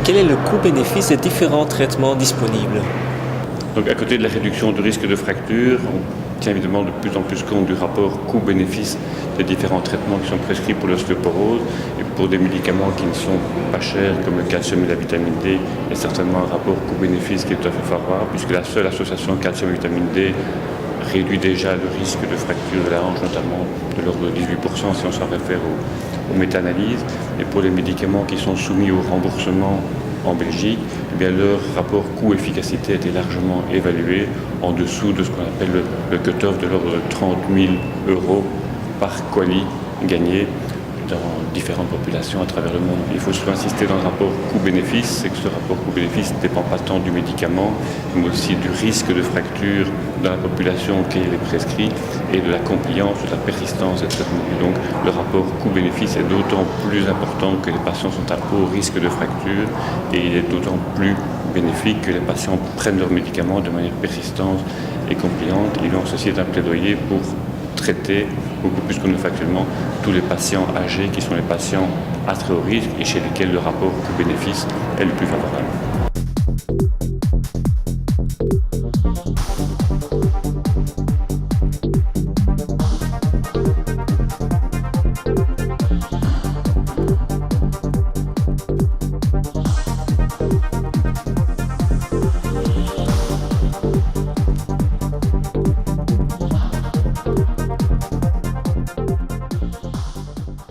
Quel est le coût-bénéfice des différents traitements disponibles? Donc, à côté de la réduction du risque de fracture, on tient évidemment de plus en plus compte du rapport coût-bénéfice des différents traitements qui sont prescrits pour l'ostéoporose et pour des médicaments qui ne sont pas chers comme le calcium et la vitamine D. Il y a certainement un rapport coût-bénéfice qui est tout à fait favorable puisque la seule association calcium et vitamine D réduit déjà le risque de fracture de la hanche, notamment de l'ordre de 18% si on s'en réfère aux méta-analyses. Et pour les médicaments qui sont soumis au remboursement en Belgique, eh bien, leur rapport coût-efficacité a été largement évalué en dessous de ce qu'on appelle le cut-off de l'ordre de 30 000 € par quali gagné dans différentes populations à travers le monde. Il faut surtout insister dans le rapport coût-bénéfice, c'est que ce rapport coût-bénéfice ne dépend pas tant du médicament, mais aussi du risque de fracture dans la population qui est prescrit et de la compliance, de la persistance des traitements. Et donc le rapport coût-bénéfice est d'autant plus important que les patients sont à haut risque de fracture et il est d'autant plus bénéfique que les patients prennent leurs médicaments de manière persistante et compliante. Et donc ceci est un plaidoyer pour traiter beaucoup plus que nous le fait actuellement tous les patients âgés qui sont les patients à très haut risque et chez lesquels le rapport coût-bénéfice est le plus favorable.